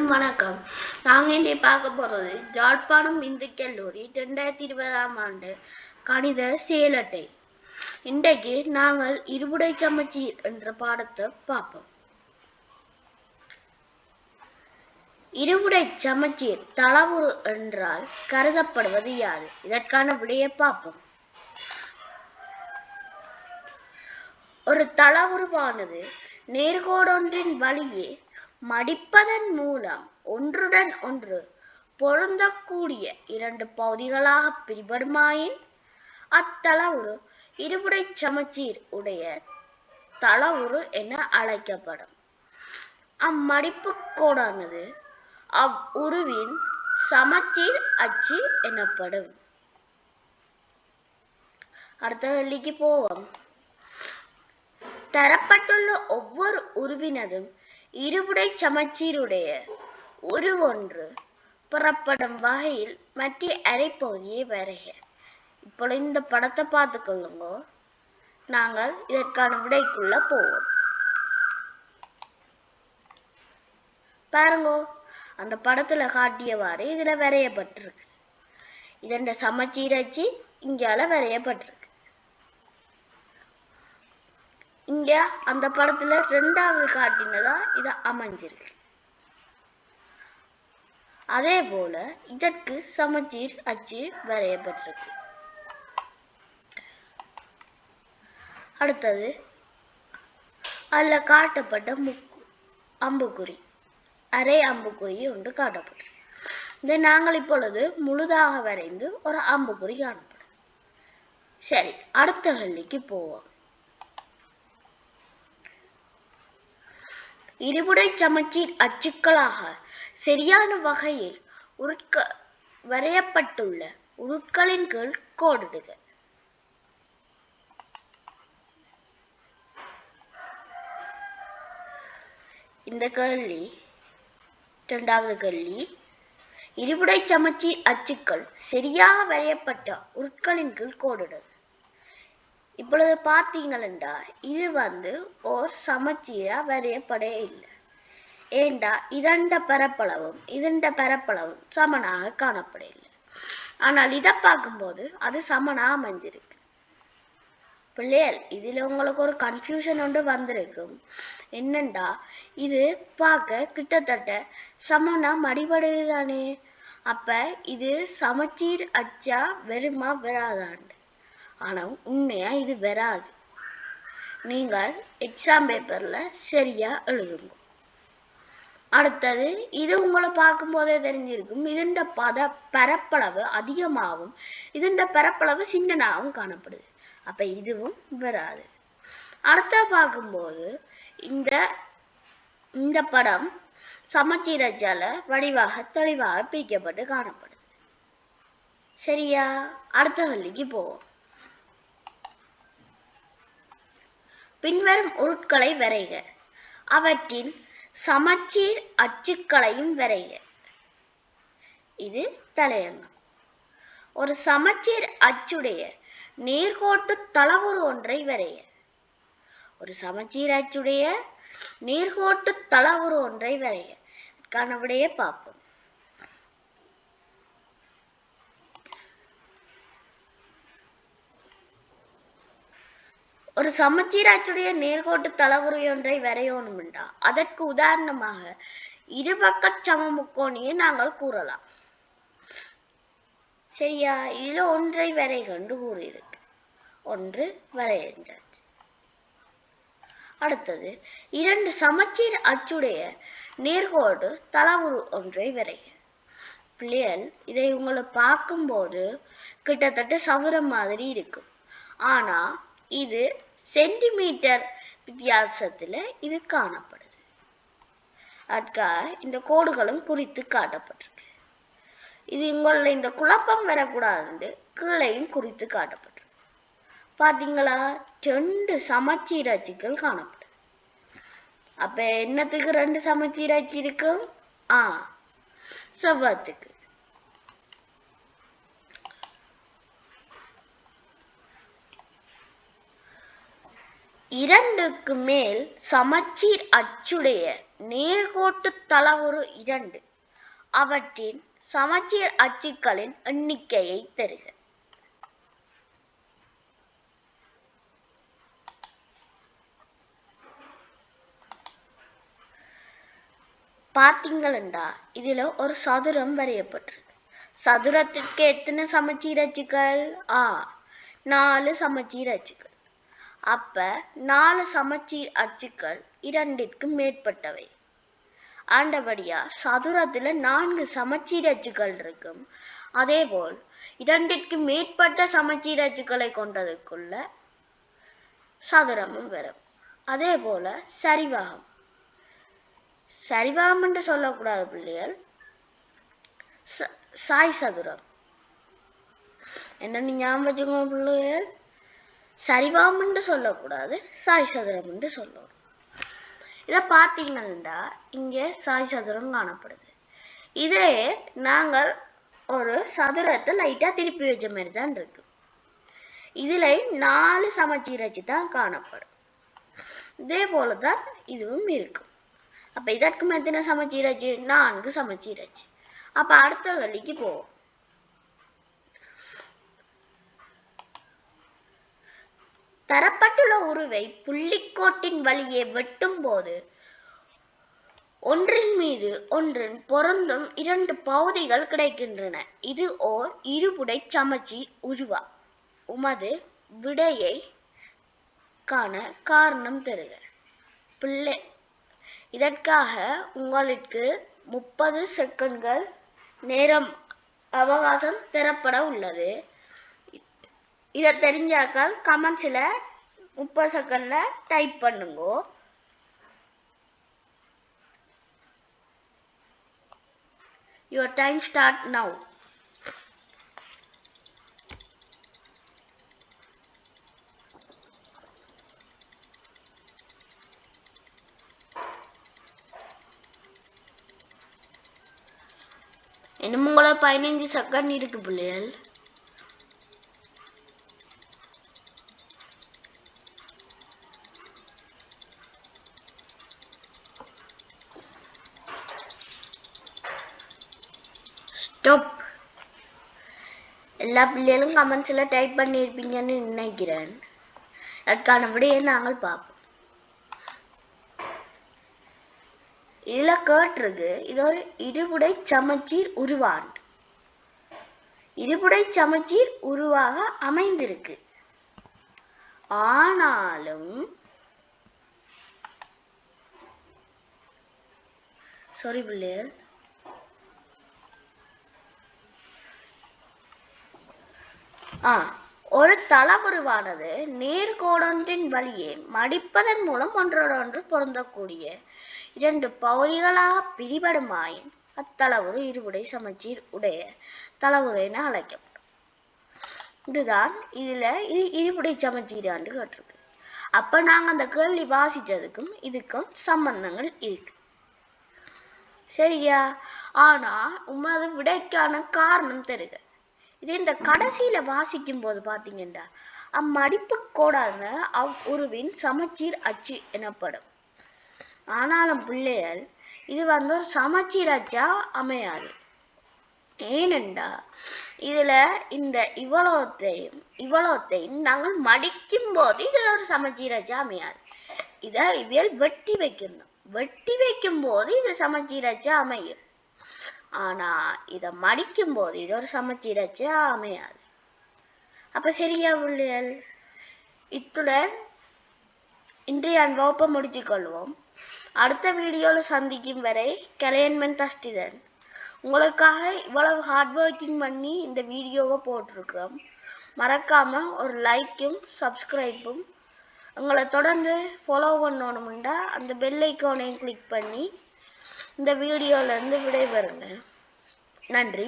அனைவருக்கும் வணக்கம். நாங்க இன்றைய பார்க்க போறது யாழ்ப்பாணம் இந்து கல்லூரி 2020 ஆண்டு கணித செயலட்டை. இன்றைக்கு நாங்கள் இருபுடை சமச்சீர் என்ற பாடத்தை பார்ப்போம். இருபுடை சமச்சீர் தளவுரு என்றால் கருதப்படுவது யாது? இதற்கான விடையை பார்ப்போம். ஒரு தளவுருவானது நேர்கோடொன்றின் வழியே மடிப்பதன் மூலம் ஒன்றுடன் ஒன்று பொருந்தக்கூடிய இரண்டு பகுதிகளாக பிரிபடுமாயின் அத்தளவுரு இருபுடை சமச்சீர் உடைய தளவுரு என அழைக்கப்படும். அம்மடிப்பு கோடானது அவ்வுருவின் சமச்சீர் அச்சு எனப்படும். அடுத்த கேள்விக்கு போவோம். தரப்பட்டுள்ள ஒவ்வொரு உருவினதும் இருபுடை சமச்சீருடைய உருவொன்று புறப்படும் வகையில் மற்ற அரைப்பகுதியை வரைக. இப்பொழுது இந்த படத்தை பார்த்து கொள்ளுங்க. நாங்கள் இதற்கான விடைக்குள்ள போவோம். பாருங்க, அந்த படத்துல காட்டியவாறு இதுல வரையப்பட்டிருக்கு. இதன் சமச்சீரச்சு இங்கால வரையப்பட்டிருக்கு. இங்க அந்த படத்துல ரெண்டாவது காட்டினதா இத அமைஞ்சிருக்கு. அதே போல இதற்கு சமச்சீர் அச்சு வரையப்பட்டிருக்கு. அடுத்தது அதுல காட்டப்பட்ட அம்புக்குறி, அரை அம்புக்குறி ஒன்று காட்டப்பட்டிருக்கு. இதை நாங்கள் இப்பொழுது முழுதாக வரைந்து ஒரு அம்புக்குறி காணப்படும். சரி, அடுத்த கேள்விக்கு போவோம். இருபுடை சமச்சீர் அச்சுக்களாக சரியான வகையில் வரையப்பட்டுள்ள உருட்களின் கீழ் கோடிடுக. இந்த கேள்வி இரண்டாவது கேள்வி. இருபுடை சமச்சீர் அச்சுக்கள் சரியாக வரையப்பட்ட உருட்களின் கீழ் கோடிடுக. இப்பொழுது பார்த்தீங்கன்னா இது ஓர் சமச்சீரா வரையப்பட இல்லை. ஏண்டா இதண்ட பரப்பளவும் சமனாக காணப்பட இல்லை. ஆனால் இதை பார்க்கும்போது அது சமனா அமைஞ்சிருக்கு. பிள்ளைகள், இதுல உங்களுக்கு ஒரு கன்ஃபியூஷன் ஒன்று வந்திருக்கும். என்னண்டா இது பார்க்க கிட்டத்தட்ட சமனா மடிபடுதானே, அப்ப இது சமச்சீர் அச்சா வெறுமா வராதாண்டு. ஆனா உண்மையா இது வராது. நீங்கள் எக்ஸாம் பேப்பர்ல சரியா எழுதுங்க. அடுத்தது இது உங்களை பார்க்கும் போதே தெரிஞ்சிருக்கும். இதண்ட பரப்பளவு அதிகமாகவும் இதண்ட பரப்பளவு சின்னனாகவும் காணப்படுது. அப்ப இதுவும் வராது. அடுத்த பார்க்கும்போது இந்த படம் சமச்சீரச்சால வடிவாக தெளிவாக பிரிக்கப்பட்டு காணப்படுது. சரியா? அடுத்த கேள்விக்கு போவோம். பின்வரும் உருட்களை வரைக. அவற்றின் சமச்சீர் அச்சுக்களையும் வரைக. இது தலையங்கம். ஒரு சமச்சீர் அச்சுடைய நேர்கோட்டு தளவுரு ஒன்றை வரைக. ஒரு சமச்சீர் அச்சுடைய நேர்கோட்டு தளவுரு ஒன்றை வரைக. அதற்கான விடையை பார்ப்போம். ஒரு சமச்சீர் அச்சுடைய நேர்கோட்டு தளவுரு ஒன்றை வரையணும்டா அதற்கு உதாரணமாக இருபக்க சமமுக்கோணியை நாங்கள் கூறலாம். சரியா? இதுல ஒன்றை வரைகண்டு கூறியிருக்கு. ஒன்று வரையஞ்சாச்சு. அடுத்தது இரண்டு சமச்சீர் அச்சுடைய நேர்கோட்டு தளவுரு ஒன்றை வரைக. பிள்ளைகள், இதை உங்களை பார்க்கும்போது கிட்டத்தட்ட சதுரம் மாதிரி இருக்கும். ஆனா இது சென்டிமீட்டர் வித்தியாசத்துல இது காணப்படுது. அதுக்காக இந்த கோடுகளும் குறித்து காட்டப்பட்டிருக்கு. இது உங்கள இந்த குழப்பம் வரக்கூடாது, கீழையும் குறித்து காட்டப்பட்டிருக்கு. பாத்தீங்களா? ரெண்டு சமச்சீர் அச்சுக்கள் காணப்படுது. அப்ப என்னத்துக்கு ரெண்டு சமச்சீர் அச்சு இருக்கும்? செவ்வகத்துக்கு. 2க்கு மேல் சமச்சீர் அச்சுடைய நேர்கோட்டு தளவுரு 2 அவற்றின் சமச்சீர் அச்சுக்களின் எண்ணிக்கையை தருக. பார்த்தீங்களா, இதுல ஒரு சதுரம் வரையப்பட்டிருக்கு. சதுரத்திற்கு எத்தனை சமச்சீர் அச்சுக்கள்? 4 சமச்சீர் அச்சுக்கள். அப்ப 4 சமச்சீர் அச்சுக்கள் 2ற்கு மேற்பட்டவை. ஆண்டபடியா சதுரத்துல 4 சமச்சீர் அச்சுக்கள் இருக்கும். அதேபோல் 2ற்கு மேற்பட்ட சமச்சீர் அச்சுக்களை கொண்டதுக்குள்ள சதுரமும் வரும். அதே போல சரிவாகம். சரிவாகம் என்று சொல்லக்கூடாது பிள்ளைகள், சாய் சதுரம். என்ன ஞாபகம் வச்சுக்கோங்க பிள்ளைகள், சரிவாகம் என்று சொல்லக்கூடாது, சாய் சதுரம் என்று சொல்லணும். இதை பார்த்தீங்கன்னா இங்கே சாய் சதுரம் காணப்படுது. இதே நாங்கள் ஒரு சதுரத்தை லைட்டா திருப்பி வச்ச மாதிரி தான் இருக்கு. இதுல 4 சமச்சீர் அச்சு தான் காணப்படும். இதே போலதான் இதுவும் இருக்கும். அப்ப இதற்கு எத்தனை சமச்சீர் அச்சு? 4 சமச்சீர் அச்சு. அப்ப அடுத்த கேள்விக்கு போவோம். தரப்பட்டுள்ள உருவை புள்ளிக்கோட்டின் வழியே வெட்டும் போது ஒன்றின் மீது ஒன்றின் பொருந்தும் 2 பகுதிகள் கிடைக்கின்றன. இது ஓர் இருபுடை சமச்சீர் உருவா. உமது விடையை காண காரணம் தருக. பிள்ளை, இதற்காக உங்களுக்கு 30 செகண்ட்கள் நேரம் அவகாசம் தரப்பட உள்ளது. இதை தெரிஞ்சாக்கால் கமெண்ட்ஸ்ல 30 செகண்ட்ல டைப் பண்ணுங்க. Your time start now. இன்னும் உங்களை 15 செகண்ட் இருக்கு பிள்ளைகள். ஸ்டாப். எல்லா பிள்ளைகளும் கமெண்ட்ஸ்ல டைப் பண்ணியிருப்பீங்கன்னு நினைக்கிறேன். அதுக்கான விடையை நாங்கள் பார்ப்போம். இதுல கேட்டிருக்கு, இது ஒரு இருபுடை சமச்சீர் உருவாண்டு. இருபுடை சமச்சீர் உருவாக அமைந்திருக்கு. ஆனாலும் சாரி பிள்ளைகள், ஒரு தளவுருவானது நேர்கோடொன்றின் வழியே மடிப்பதன் மூலம் ஒன்றோடொன்று பொருந்தக்கூடிய 2 பகுதிகளாக பிரிபடுமாயின் அத்தளவுரு இருபுடை சமச்சீர் உடைய தளவுரு என அழைக்கப்படும். இதுதான் இதுல இருபுடை சமச்சீர் ஆண்டு கேட்டிருக்கு. அப்ப நாங்க அந்த கேள்வி வாசிச்சதுக்கும் இதுக்கும் சம்பந்தங்கள் இருக்கு, சரியா? ஆனா உமது விடைக்கான காரணம் தருக. இது இந்த கடைசியில வாசிக்கும் போது பாத்தீங்கன்னா அம்மடிப்பு கோடான அவ்வுருவின் சமச்சீர் அச்சு எனப்படும். ஆனாலும் பிள்ளைகள் இது ஒரு சமச்சீர் அச்சா அமையாது. ஏனென்றா இதுல இந்த இவ்வளோத்தையும் நாங்கள் மடிக்கும் போது இது ஒரு சமச்சீர் அச்சா அமையாது. இதை இவியல் வெட்டி வைக்கணும். வெட்டி வைக்கும் போது இது சமச்சீர் அச்சா அமையும். ஆனா இத மடிக்கும் போது இது ஒரு சமச்சீர் அச்சா அமையாது. அப்ப சரியா பிள்ளைகள்? இத்துடன் இன்றைய வகுப்பை முடிச்சு கொள்வோம். அடுத்த வீடியோல சந்திக்கும் வரை கலையன்மன் தஸ்திதன். உங்களுக்காக இவ்வளவு ஹார்ட் ஒர்க்கிங் பண்ணி இந்த வீடியோவை போட்டிருக்கிறோம். மறக்காம ஒரு லைக்கும் சப்ஸ்கிரைப்பும் உங்களை தொடர்ந்து ஃபாலோ பண்ணணும்னா அந்த பெல் ஐக்கானையும் கிளிக் பண்ணி இந்த வீடியோல இருந்து விடைபெறுங்க. நன்றி.